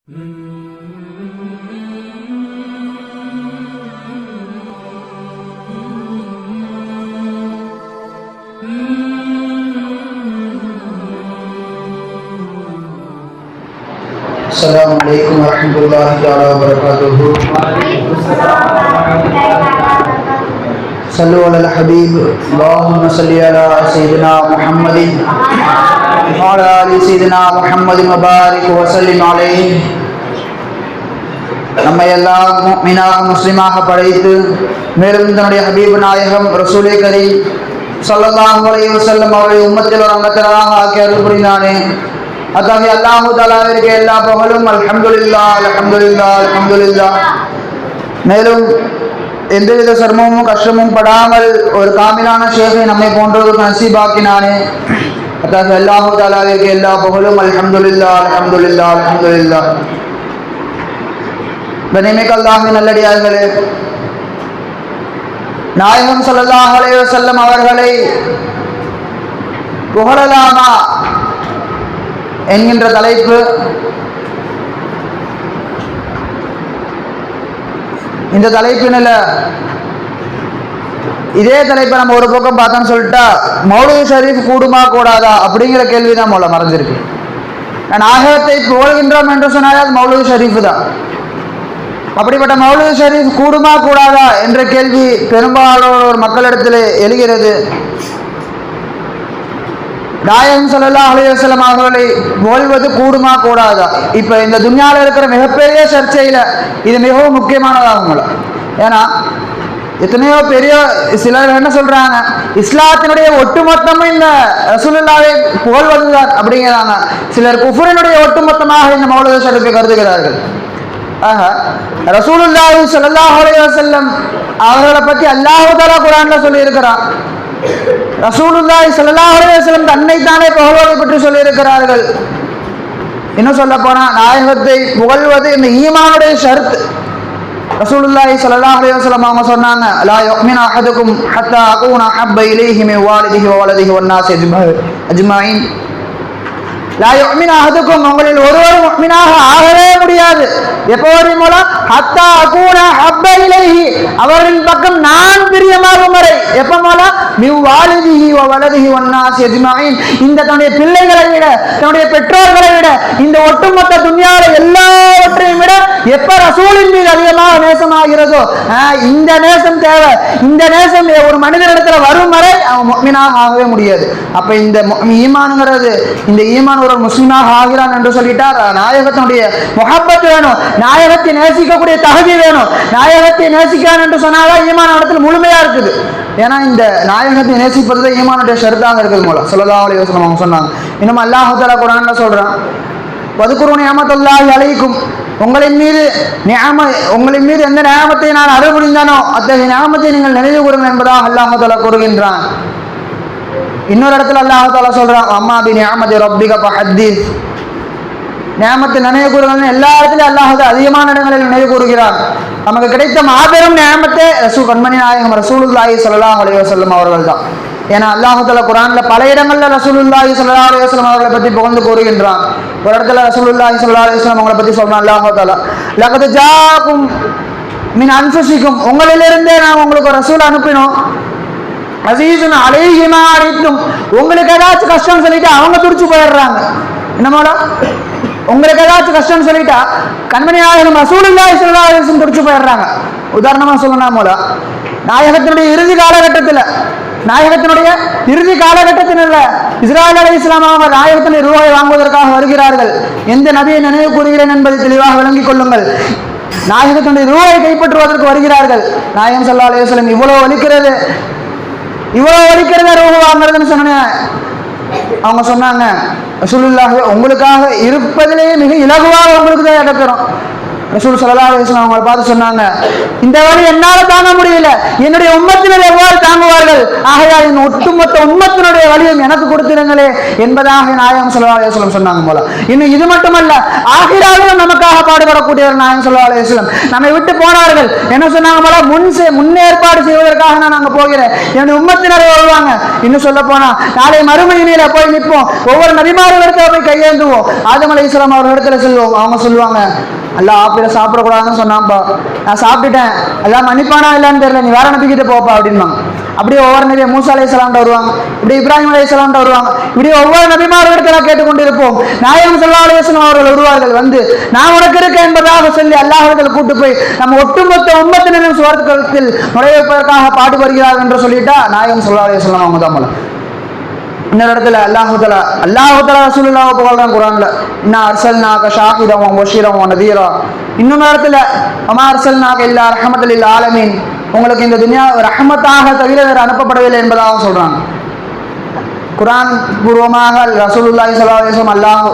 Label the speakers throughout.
Speaker 1: السلام عليكم ورحمة الله تعالى وبركاته. صلوا على الحبيب اللهم صل على سيدنا محمد وعلى آل سيدنا محمد وبارك وسلم عليه. நம்மை எல்லாம் முஃமினாக முஸ்லிமாக படைத்து மேலும் தன்னுடைய ஹபீப் நாயகம் ரசூலே கரீம் ஸல்லல்லாஹு அலைஹி வஸல்லம் அவருடைய உம்மத்தில் ஒரு அங்கத்தராக ஆக்கி அருள் புரிந்தானே. அத்தகைய அல்லாஹு தஆலாவிற்கு எல்லா புகழும். அல்ஹம்துலில்லாஹ் அல்ஹம்துலில்லாஹ் அல்ஹம்துலில்லாஹ். மேலும் எந்தவித சிரமமும் கஷ்டமும் படாமல் ஒரு காமிலான ஷேഖை நம்மை போன்றவருக்கு நசீபாக்கினானே. அத்தகைய அல்லாஹு தஆலாவிற்கு எல்லா புகழும். அல்ஹம்துலில்லாஹ் அல்ஹம்துலில்லாஹ் அல்ஹம்துலில்லாஹ். கண்ணியமிக்க அல்லாஹ்வின் நல்லடியார்களே, நாயகம் ஸல்லல்லாஹு அலைஹி வஸல்லம் அவர்களை புகழலாமா என்கின்ற தலைப்பு. இந்த தலைப்பினில் இதே தலைப்பை நம்ம ஒரு பக்கம் பார்த்தோன்னு சொல்லிட்டா மௌலூத் ஷரீஃப் கூடுமா கூடாதா அப்படிங்கிற கேள்விதான் மூல மறந்துருக்கு. நாயகத்தை புகழ்கின்றோம் என்று சொன்னாலே அது மௌலூத் ஷரீஃப் தான். அப்படிப்பட்ட மௌலூத் ஷரீஃப் கூடுமா கூடாதா என்ற கேள்வி பெரும்பாலானோர் மக்களிடத்தில் எழுகிறது. நாயகம் ஸல்லல்லாஹு அலைஹி வஸல்லம் அவர்களை புகழ்வது கூடுமா கூடாதா? இப்போ இந்த துன்யாவில் இருக்கிற மிகப்பெரிய சர்ச்சையில் இது மிகவும் முக்கியமானதாகுங்கள. ஏன்னா எத்தனையோ பெரிய சிலர் என்ன சொல்றாங்க, இஸ்லாத்தினுடைய ஒட்டுமொத்தமும் இந்த ரசூலுல்லாஹ்வை புகழ்வதுதான் அப்படிங்கிறாங்க. சிலர் குஃப்ரினுடைய ஒட்டுமொத்தமாக இந்த மௌலூத் ஷரீஃபை கருதுகிறார்கள். ஆக ரசூலுல்லாஹி ஸல்லல்லாஹு அலைஹி வஸல்லம் அவர்களை பற்றி அல்லாஹ் தஆலா குர்ஆன்ல சொல்லி இருக்கிறான். ரசூலுல்லாஹி ஸல்லல்லாஹு அலைஹி வஸல்லம் தன்னை தானே புகழ்வதை பற்றி சொல்லி இருக்கிறார்கள். இன்னும் சொல்ல போனா நாயகத்தை புகழ்வது இந்த ஈமானுடைய ஷர்த். ரசூலுல்லாஹி ஸல்லல்லாஹு அலைஹி வஸல்லம் அவங்க சொன்னாங்க, லா யுமினு அஹதுக்கும் ஹத்தா அகூன அஹப்ப இலைஹி மின் வாலிதிஹி வ வலதிஹி வன் நாஸி அஜ்மஈன். லா யுமினு அஹதுக்கும், உங்களில் ஒருவர் முஃமினாக ஆகவே முடியாது. எப்போ மூலம் ஹத்தா அகூன அஹப்ப இலைஹி, அவரின் பக்கம் நான் பிரியமாகும் வரை. எப்போ மூலம் மின் வாலிதிஹி வ வலதிஹி வன் நாஸி அஜ்மஈன், இந்த தன்னுடைய பிள்ளைகளை விட தன்னுடைய பெற்றோர்களை விட இந்த ஒட்டுமொத்த துன்யாவில் எல்லாவற்றையும் விட எப்ப ரசூலின் மீது அதிகமாக நேசமாகிறதோ இந்த நேசம் தேவை. இந்த நேசம் ஒரு மனிதனிடத்துல வரும் வரை அவன் முஃமினாக ஆகவே முடியாது. அப்ப இந்த ஈமானுங்கிறது, இந்த ஈமான் ஒரு முஸ்லிமாக ஆகிறான் என்று சொல்லிட்டார். நாயகத்தினுடைய முஹப்பத் வேணும், நாயகத்தை நேசிக்கக்கூடிய தகுதி வேணும். நாயகத்தை நேசிக்கிறான் என்று சொன்னாதான் ஈமான் இடத்துல முழுமையா இருக்குது. ஏன்னா இந்த நாயகத்தை நேசிப்பது ஈமானுடைய ஷர்த்தாக இருக்கிறது மூலம் ஸல்லல்லாஹு அலைஹி வஸல்லம் அவங்க சொன்னாங்க. இன்னும் அல்லாஹ் தஆலா குர்ஆன்ல சொல்றான், வதுகுரு நிஅமத்துல்லாஹி அலைக்கும், உங்களின் மீது எந்த நியாமத்தை நான் அருள் புரிந்தானோ அத்தகைய நியாமத்தை நீங்கள் நினைவு கூறுங்கள் என்பதாக அல்லாஹ் தஆலா கூறுகின்றான். இன்னொரு இடத்துல அல்லாஹ் தஆலா சொல்றான், அம்மா பி நிஅமதி ரப்பிக ஃபஹத்தீஸ், நியாமத்தை நினைவு கூறுங்கள். எல்லா இடத்துலையும் அல்லாஹ் அதிகமான இடங்களில் நினைவு கூறுகிறான். நமக்கு கிடைத்த மாபெரும் நியாமத்தை கண்மணி நாயகம் ரசூலுல்லாஹி ஸல்லல்லாஹு அலைஹி வஸல்லம் அவர்கள் தான். ஏன்னா அல்லாஹ் தஆலா குர்ஆன்ல பல இடங்கள்ல ரசூலுல்லாஹி ஸல்லல்லாஹு அலைஹி வஸல்லம் அவர்களை பற்றி புகழ்ந்து கூறுகின்றான். ஒரு இடத்துல ரசூலுல்லாஹி ஸல்லல்லாஹு அலைஹி வஸல்லம் அவங்களை பற்றி சொல்றான் அல்லாஹ் தஆலா, லகத் ஜாஅக்கும் மின் அன்ஃபுசிக்கும், உங்களிலிருந்தே நான் உங்களுக்கு ஒரு ரசூல் அனுப்பினோம். அஸீஸுன் அலைஹி மா அனித்தும், உங்களுக்கு ஏதாச்சும் கஷ்டம் சொல்லிட்டு அவங்க துடிச்சு போயிடுறாங்க. என்னமோட உங்களுக்கு ஏதாச்சும் கஷ்டம் சொல்லிட்டா கண்மணி நாயகம் ரசூலுல்லாஹி ஸல்லல்லாஹு அலைஹி வஸல்லம் துடிச்சு போயிடுறாங்க. உதாரணமா சொல்லணும் போல நாயகத்தினுடைய இறுதி காலகட்டத்தில் இஸ்ராயீல் அலைஹிஸ்ஸலாம் அவங்க நாயகத்தினுடைய ரூஹை வாங்குவதற்காக வருகிறார்கள். எந்த நபியை நினைவு கூறுகிறேன் என்பதை தெளிவாக விளங்கிக் கொள்ளுங்கள். நாயகத்தினுடைய ரூஹை கைப்பற்றுவதற்கு வருகிறார்கள். நாயகம் ஸல்லல்லாஹு அலைஹி வஸல்லம் இவ்வளவு வலிக்கிறது ரூஹ் வாங்குறதுன்னு சொன்னேன். அவங்க சொன்னாங்க, ரசூலுல்லாஹி உங்களுக்காக இருப்பதிலேயே மிக இலகுவாக உங்களுக்கு தான் இடக்கிறோம். ரசூல் ஸல்லல்லாஹு அலைஹி வஸல்லம் அவங்களை பார்த்து சொன்னாங்க, இந்த வலி என்னால தாங்க முடியல, என்னுடைய உம்மத்தினர் எவ்வாறு தாங்குவார்கள்? ஆகையால் இந்த ஒட்டுமொத்த உம்மத்தினுடைய வலியும் எனக்கு கொடுத்திருங்களே என்பதாக நாயகம் ஸல்லல்லாஹு அலைஹி வஸல்லம் சொன்னாங்க போல. இன்னும் இது மட்டுமல்ல, ஆகிராவிலும் நமக்காக நமக்காக பாடுபடக்கூடியவர் நாயகம் ஸல்லல்லாஹு அலைஹி வஸல்லம். நம்மை விட்டு போனார்கள், என்ன சொன்னாங்க? முன்னேற்பாடு செய்வதற்காக நான் அங்க போகிறேன், என்னுடைய உம்மத்தினரை வருவாங்க. இன்னும் சொல்ல போனா நாளை மறுமையில போய் நிற்போம், ஒவ்வொரு நபிமார்களிடத்துல போய் கையேந்துவோம். ஆதம் அலைஹிஸ்ஸலாம் அவர்களிடத்துல செல்வோம். அவங்க சொல்லுவாங்க, அல்லாஹ் ஆப்பிள சாப்பிடக்கூடாதுன்னு சொன்னான்ப்பா, நான் சாப்பிட்டுட்டேன், எல்லாம் மன்னிப்பானா இல்லைன்னு தெரியல, நீ வேற நபிக்கிட்ட போப்பா அப்படின்பாங்க. அப்படியே ஒவ்வொரு நபியை மூசா அலைஹிஸ்ஸலாம் வருவாங்க, இப்படி இப்ராஹிம் அலைஹிஸ்ஸலாம் வருவாங்க, இப்படி ஒவ்வொரு நபிமார்களிடத்துல கேட்டுக்கொண்டிருப்போம். நாயகம் ஸல்லல்லாஹு அலைஹி வஸல்லம் அவர்கள் வருவார்கள். வந்து நான் உனக்கு இருக்கேன் என்பதாக சொல்லி அல்லாஹ்விடத்தில் கூட்டு போய் நம்ம ஒட்டுமொத்த உம்மத்தினரும் சுவர்க்கத்தில் நுழைவதற்காக பாடுபடுகிறார்கள் என்று சொல்லிட்டா நாயகம் ஸல்லல்லாஹு அலைஹி வஸல்லம் அவங்க தான். இன்னொரு இடத்துல அல்லாஹு தஆலா ரசூலுல்லாஹ் புகழ்றான் குர்ஆன்ல, இன்னா அர்ஸல்னாக ஷாஹிதன் வ முபஷிரன் வ நதீரா. இன்னொரு இடத்துல வமா அர்ஸல்னாக இல்லா ரஹ்மத்தல் லில் ஆலமீன், உங்களுக்கு இந்த துன்யா ரஹ்மத்தாக தவிர வேறு அனுப்பப்படவில்லை என்பதாக சொல்றாங்க. குர்ஆன் பூர்வமாக ரசூலுல்லாஹி ஸல்லல்லாஹு அலைஹி வஸல்லம் அல்லாஹ்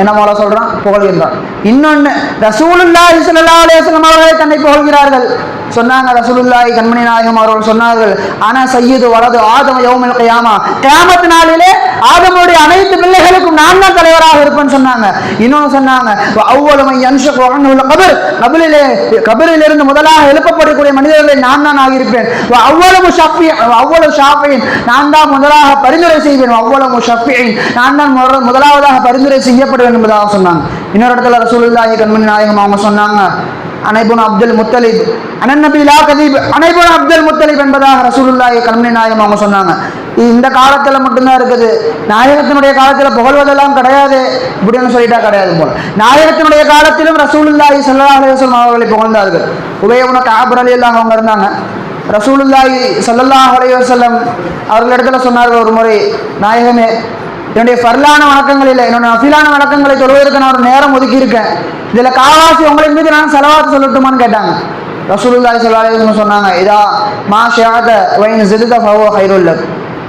Speaker 1: என்ன போல சொல்றான், புகழ்கின்றான். இன்னொன்னு ரசூலுல்லாஹி ஸல்லல்லாஹு அலைஹி வஸல்லம் அவர்களை தன்னை புகழ்கிறார்கள். சொன்னாங்க ரசூலுல்லாஹி கண்மணி நாயகம் அவர்கள் சொன்னார்கள், ஆனா சய்யிது வலது ஆதம் யௌமல் கியாமா, கியாமத் நாளிலே ஆதமுடைய அனைத்து பிள்ளைகளுக்கும் நான் தான் தலைவராக இருப்பேன்னு சொன்னாங்க. இன்னொன்னு சொன்னாங்க, அவ்வளவு மை யன்ஷகு அன்ஹுல் கபர், கபரிலிருந்து முதலாக எழுப்பப்படக்கூடிய மனிதர்களை நான் தான் ஆகியிருப்பேன். அவ்வளவு ஷாஃபியின், நான் தான் முதலாக பரிந்துரை செய்வேன். அவ்வளவு ஷாஃபியின், நான் தான் முதலாவதாக பரிந்துரை செய்யப்படுவேன் என்பதாக சொன்னாங்க. இன்னொரு இடத்துல ரசூலுல்லாஹி கண்மணி நாயகம் அவங்க சொன்னாங்க, அனைபுன் அப்துல் முத்தலிப் அனநபி லா கதீப், அனைபுன் அப்துல் முத்தலிப் என்பதாக ரசூலுல்லாஹி கண்மணி நாயகம் அவங்க சொன்னாங்க. இந்த காலத்துல மட்டும்தான் இருக்குது, நாயகத்தினுடைய காலத்துல புகழ்வதெல்லாம் கிடையாது இப்படின்னு சொல்லிட்டா கிடையாது போல. நாயகத்தினுடைய காலத்திலும் ரசூலுல்லாஹி ஸல்லல்லாஹு அலைஹி வஸல்லம் அவர்களை புகழ்ந்தார்கள். உபய் இப்னு கஅப் ரலியல்லாஹு அவங்க இருந்தாங்க. ரசூலுல்லாஹி ஸல்லல்லாஹு அலைஹி வஸல்லம் அவர்களிடத்துல சொன்னார்கள் ஒரு முறை, நாயகமே, என்னுடைய ஃபர்லான வணக்கங்களில் என்னுடைய நஃபிலான வணக்கங்களை தொழுவதற்கு நான் ஒரு நேரம் ஒதுக்கி இருக்கேன், இதுல காவாசி உங்களை மீது நான் ஸலவாத் சொல்லட்டுமான்னு கேட்டாங்க. ரசூலுல்லாஹி ஸல்லல்லாஹு அலைஹி வஸல்லம் சொன்னாங்க, இதா மா ஷஅத வ இன் ஸிதத ஃபஹுவ கைருல் லக்,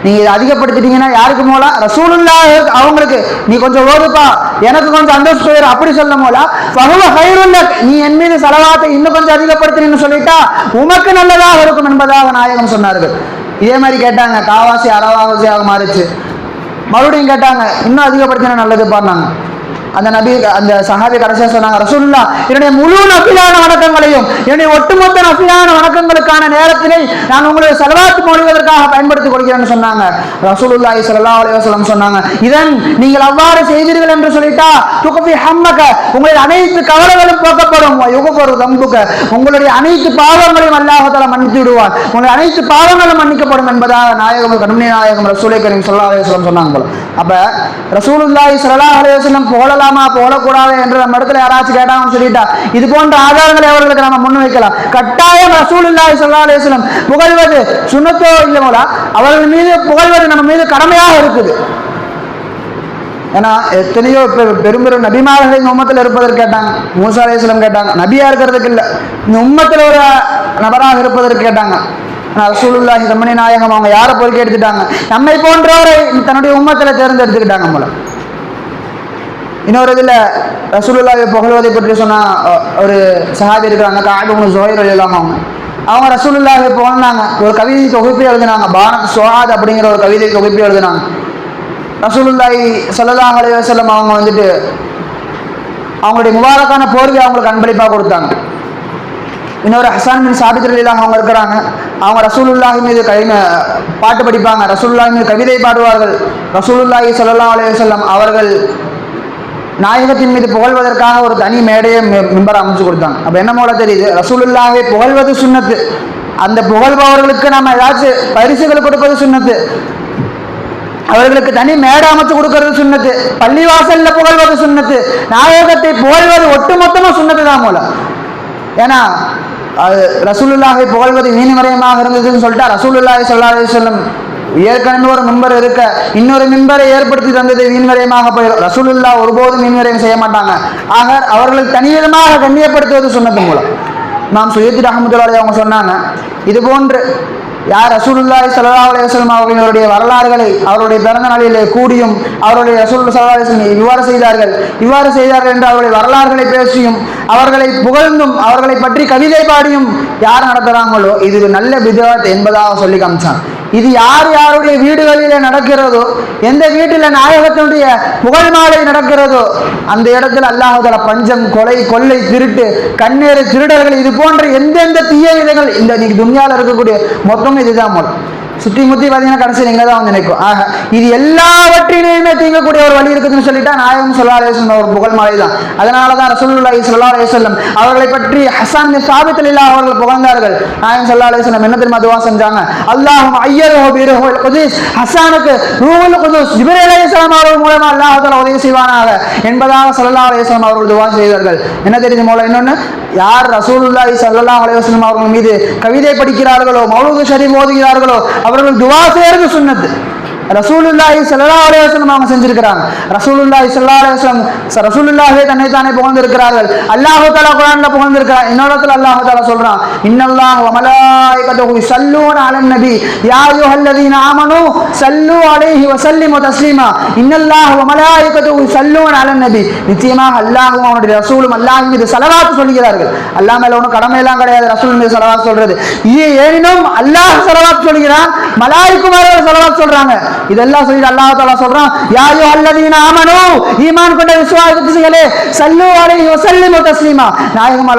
Speaker 1: நீங்க இதை அதிகப்படுத்திட்டீங்கன்னா யாருக்கு மோலா? ரசூலுல்லாஹி அவங்களுக்கு நீ கொஞ்சம் ஓதுப்பா, எனக்கு கொஞ்சம் அந்தஸ்து போயிரு அப்படி சொல்ல மோலா, ஃபஹுவ கைருல் லக், நீ என் மீது ஸலவாத்தை இன்னும் கொஞ்சம் அதிகப்படுத்தினு சொல்லிட்டா உமக்கு நல்லதாக இருக்கும் என்பதாக நாயகம் சொன்னார்கள். இதே மாதிரி கேட்டாங்க, காவாசி அறவாசியாக மாறிச்சு. மறுபடியும் கேட்டாங்க, இன்னும் அதிகப்படுத்தினா நல்லது பாருனாங்க. அந்த சஹாபி கடைசியா சொன்னாங்க, ரசூலுல்லாஹ் என்னுடைய முழு நஃபிலான வணக்கங்களையும் என்னுடைய ஒட்டுமொத்த நஃபிலான வணக்கங்களுக்கான நேரத்தினை நான் உங்களுடைய ஸலவாத் மொழிவதற்காக பயன்படுத்திக் கொள்கிறேன்னு சொன்னாங்க. ரசூலுல்லாஹி ஸல்லல்லாஹு அலைஹி வஸல்லம் சொன்னாங்க, இதன் நீங்கள் அவ்வாறு செய்தீர்கள் என்று சொல்லிட்டா துக்ஃபி ஹம்மக, உங்களுடைய அனைத்து கவலைகளும் போக்கப்படும், யுக்ஃபரு தம்புக, உங்களுடைய அனைத்து பாவங்களையும் அல்லாஹ் தஆலா மன்னித்து விடுவார், உங்களுடைய அனைத்து பாவங்களும் மன்னிக்கப்படும் என்பதாக நாயகம் கண்மணி நாயகம் ரசூலை கரீம் ஸல்லல்லாஹு அலைஹி வஸல்லம் சொன்னாங்க போல. அப்ப ரசூலுல்லாஹி ஸல்லல்லாஹு அலைஹி வஸல்லம் போகலாமா போகக்கூடாது என்று நம்ம இடத்துல யாராச்சும் கேட்டாங்கன்னு சொல்லிட்டா இது போன்ற ஆதாரங்களை அவர்களுக்கு நம்ம முன் வைக்கலாம். கட்டாயம் ரசூலுல்லாஹி ஸல்லல்லாஹு அலைஹி வஸல்லம் புகழ்வது சுன்னத்தோ இல்லை போல, அவர்கள் மீது புகழ்வது நம்ம மீது கடமையாக இருக்குது. ஏன்னா எத்தனையோ பெரும் பெரும் நபிமார்கள் இந்த உம்மத்தில் இருப்பதற்கு கேட்டாங்க. மூசா அலைஹிஸ்ஸலாம் கேட்டாங்க, நபியா இருக்கிறதுக்கு இல்லை, இந்த உம்மத்தில் ஒரு நபராக இருப்பதற்கு கேட்டாங்க. ஆனால் ரசூலுல்லாஹி கண்மணி நாயகம் அவங்க யாரை பொறுக்கி எடுத்துட்டாங்க? நம்மை போன்றவரை தன்னுடைய உம்மத்தில் தேர்ந்தெடுத்துக்கிட்டாங்க போல. இன்னொரு இதில் ரசூலுல்லாஹி புகழ்வதை பற்றி சொன்னா ஒரு சஹாபி இருக்கிறாங்க, கஅப் இப்னு ஸுஹைர் ரலியல்லாஹு அன்ஹு. அவங்க ரசூலுல்லாஹி புகழ்ந்தாங்க, ஒரு கவிதை தொகுப்பை எழுதினாங்க, பானத் சுஆத் அப்படிங்கிற ஒரு கவிதை தொகுப்பை எழுதினாங்க. ரசூலுல்லாஹி ஸல்லல்லாஹு அலைஹி வஸல்லம் அவங்க வந்துட்டு அவங்களுடைய முபாரக்கான போர்வை அவங்களுக்கு அன்பளிப்பாக கொடுத்தாங்க. இன்னொரு ஹஸான் பின் சாபித் ரலியல்லாஹு அவங்க இருக்கிறாங்க, அவங்க ரசூலுல்லாஹி மீது பாட்டு படிப்பாங்க, ரசூலுல்லாஹி மீது கவிதை பாடுவார்கள். ரசூலுல்லாஹி ஸல்லல்லாஹு அலைஹி வஸல்லம் அவர்கள் நாயகத்தின் மீது புகழ்வதற்காக ஒரு தனி மேடையை மிம்பர் அமைச்சு கொடுத்தாங்க. அப்போ என்ன போல தெரியுது, ரசூலுல்லாஹை புகழ்வது சுன்னத்து, அந்த புகழ்பவர்களுக்கு நம்ம ஏதாச்சும் பரிசுகள் கொடுப்பது சுன்னத்து, அவர்களுக்கு தனி மேடை அமைச்சு கொடுக்கறது சுன்னத்து, பள்ளிவாசல்ல புகழ்வது சுன்னத்து, நாயகத்தை புகழ்வது ஒட்டுமொத்தமா சுன்னத்து தான் போல. ஏன்னா ரசூலுல்லாஹை புகழ்வது வீண்விரயமாக இருந்ததுன்னு சொல்லிட்டா ரசூலுல்லாஹி ஸல்லல்லாஹு அலைஹி வஸல்லம் ஏற்கனவே ஒரு மிம்பர் இருக்க இன்னொரு மிம்பரை ஏற்படுத்தி தந்தது வீண்விரயமாக போயிடும். ரசூலுல்லாஹ் ஒருபோதும் வீண்விரயம் செய்ய மாட்டாங்க. ஆக அவர்களை தனிவிதமாக கண்ணியப்படுத்துவது சுன்னத்து மூலம். நாம் சுயத்தி ரஹ்மத்துல்லாஹி அவங்க சொன்னாங்க, இது போன்று யார் ரசூலுல்லாஹி ஸல்லல்லாஹு அலைஹி வஸல்லம் அவர்களுடைய வரலாறுகளை அவருடைய பிறந்த நாளிலே கூடியும் அவருடைய ரசூல் ஸல்லல்லாஹு அலைஹி வஸல்லம் இவ்வாறு செய்தார்கள் என்று அவருடைய வரலாறுகளை பேசியும் அவர்களை புகழ்ந்தும் அவர்களை பற்றி கவிதை பாடியும் யார் நடத்துகிறாங்களோ இது நல்ல பித்அத் என்பதாக சொல்லி காமிச்சான். இது யார் யாருடைய வீடுகளில் நடக்கிறதோ, எந்த வீட்டில் நாயகத்தினுடைய புகழ் மாலை நடக்கிறதோ அந்த இடத்துல அல்லாஹ் தஆலா பஞ்சம், கொலை, கொள்ளை, திருட்டு, கண்ணீர், திருடர்கள், இது போன்ற எந்தெந்த தீய விதைகள் இந்த இன்னைக்கு துன்யாவில் இருக்கக்கூடிய மொத்தம் இதுதான் மூலம். சுற்றி முற்றி பார்த்தீங்கன்னா கடைசி நீங்க தான் வந்து நினைக்கும். ஆக இது எல்லாவற்றினையுமே தீங்கக்கூடிய ஒரு வழி இருக்குதுன்னு சொல்லிட்டா நாயகம் ஸல்லல்லாஹு அலைஹி வஸல்லம் ஒரு புகழ் மாலை தான். அதனால தான் ரசூலுல்லாஹி ஸல்லல்லாஹு அலைஹி வஸல்லம் அவர்களை பற்றி ஹஸன் பின் சாபித் ரலியல்லாஹு அவர்கள் புகழ்ந்தார்கள். நாயகம் ஸல்லல்லாஹு அலைஹி வஸல்லம் என்ன தெரியுமா துஆ செஞ்சாங்க? அல்லாஹும்ம அய்யதுஹு பிருஹுல் குதுஸ், ஹஸனுக்கு ரூஹுல் குதுஸ் ஜிப்ரீல் அலைஹிஸ்ஸலாம் அவர்கள் மூலமா அல்லாஹ் தஆலா உதவி செய்வானாக என்பதாக ஸல்லல்லாஹு அலைஹி வஸல்லம் அவர்கள் துஆ செய்தார்கள். என்ன தெரியுது மூலம்? இன்னொன்னு, யார் ரசூலுல்லாஹி ஸல்லல்லாஹு அலைஹி வஸல்லம் அவர்கள் மீது கவிதை படிக்கிறார்களோ, மௌலூது ஷரீஃப் ஓதுகிறார்களோ அவர்கள் துஆ செய்யறது சுன்னத்து. ரசூலுல்லாஹி ஸல்லல்லாஹு அலைஹி வஸல்லம் அவங்க செஞ்சிருக்கிறாங்க. ரசூலுல்லாஹி ஸல்லல்லாஹு அலைஹி வஸல்லம் ரசூலுல்லாஹே தன்னை தானே புகழ்ந்திருக்கிறார்கள். அல்லாஹ் தஆலா குர்ஆன்ல புகழ்ந்திருக்கிறார். இன்னொரு இடத்துல அல்லாஹ் தஆலா சொல்றான், இன்னல்லாஹ வ மலாயிகத்துஹு யஸல்லூன அலன் நபி யா அய்யுஹல்லதீன ஆமனூ ஸல்லூ அலைஹி வ ஸல்லிமு தஸ்லீமா இன்னல்லாஹ வ மலாயிகத்துஹு யஸல்லூன அலன் நபி. நிச்சயமாக அல்லாஹ்வும் அவனுடைய ரசூலும் அல்லாஹ்வின் மீது ஸலவாத் சொல்கிறார்கள். அல்லாஹ் மேல ஒன்றும் கடமை எல்லாம் கிடையாது ரசூல் மீது ஸலவாத் சொல்றது. ஏனினும் அல்லாஹ் ஸலவாத் சொல்கிறான், மலாயிகுமார்கள் ஸலவாத் சொல்றாங்க. இதெல்லாம் சொல்லி அல்லாஹ் தஆலா சொல்றான், யா அய்யுஹல்லதீன ஆமனூ, ஈமான் கொண்ட விசுவாசிகளே, ஸல்லூ அலைஹி வ ஸல்லிமு தஸ்லீமா, நாயகம்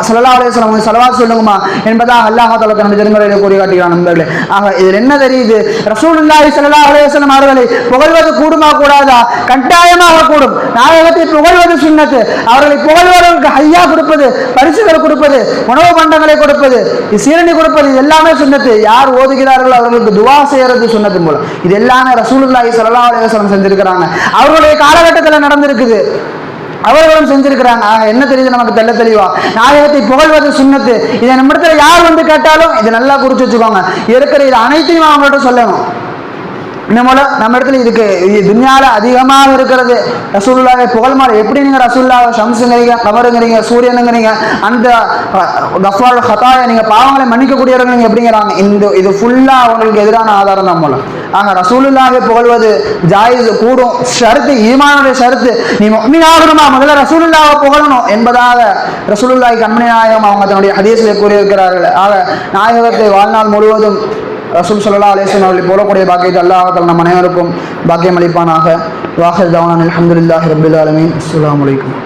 Speaker 1: ஸல்லல்லாஹு அலைஹி வஸல்லம் ஸலவாத் சொல்லுங்கமா என்பதாக அல்லாஹ் தஆலா தன்னுடைய திருமறையிலே கூறி காட்டுகிறான். நண்பர்களே, ஆக இதில் என்ன தெரியுது? ரசூலுல்லாஹி ஸல்லல்லாஹு அலைஹி வஸல்லம் அவர்களை புகழ்வது கூடுமா கூடாதா? கட்டாயமாக கூடும். நாயகத்தை புகழ்வது சுன்னத்து. அவர்களை புகழ்வதற்கு ஹய்யா கொடுப்பது, பரிசுகள் கொடுப்பது, உணவு பண்டங்களை கொடுப்பது, சீரணி கொடுப்பது, இது எல்லாமே சுன்னத்து. யார் ஓதுகிறார்களோ அவர்களுக்கு துஆ செய்யறது சுன்னத்து மூலம். இது எல்லாமே ரசூலுல்லாஹி ஸல்லல்லாஹு அலைஹி வஸல்லம் செஞ்சிருக்கிறாங்க. அவர்களுடைய காலகட்டத்தில் நடந்திருக்குது, அவர்களும் செஞ்சிருக்கிறாங்க. என்ன தெரியுது நமக்கு தெள்ள தெளிவா? நாயகத்தை புகழ்வது சுன்னத்து. இதை நம்ம இடத்துல யார் வந்து கேட்டாலும் இதை நல்லா குறிச்சு வச்சுக்கோங்க. இருக்கிற இது அனைத்தையும் அவங்கள்ட்ட சொல்லணும். இன்னமோல நம்ம இடத்துல இதுக்கு துன்யால அதிகமாக இருக்கிறது ரசூலுல்லாஹி புகழ் மாலை. எப்படி நீங்க ரசூலுல்லாஹ் ஷம்ஸுங்கிறீங்க, கமருங்கிறீங்க, சூரியனுங்கிறீங்க, அந்த கஃபார் ஹதாயா, நீங்க பாவங்களை மன்னிக்கக்கூடியவர்கள் நீங்க எப்படிங்கிறாங்க? இது ஃபுல்லா அவங்களுக்கு எதிரான ஆதாரம் தான் மூலம். ஆக ரசூலுல்லாஹி புகழ்வது ஜாயிஸ், கூடும். ஷர்த்து, ஈமானுடைய ஷர்த்து. நீ முஃமின் ஆகணுமா முதல்ல ரசூலுல்லாஹை புகழணும் என்பதாக ரசூலுல்லாஹி கண்மணி நாயகம் அவங்க தன்னுடைய ஹதீஸில் கூறியிருக்கிறார்கள். ஆக நாயகத்தை வாழ்நாள் முழுவதும் ரசூல் ஸல்லல்லாஹு அலைஹி வஸல்லம் அவர்களை போலக்கூடிய பாக்கியத்தை அல்லாஹ் தஆலா நம் அனைவருக்கும் பாக்கியம் அளிப்பானாக. வாஹிர் தஅவானா அல்ஹம்துலில்லாஹி ரப்பில் ஆலமீன். அஸ்ஸலாமு அலைக்கும்.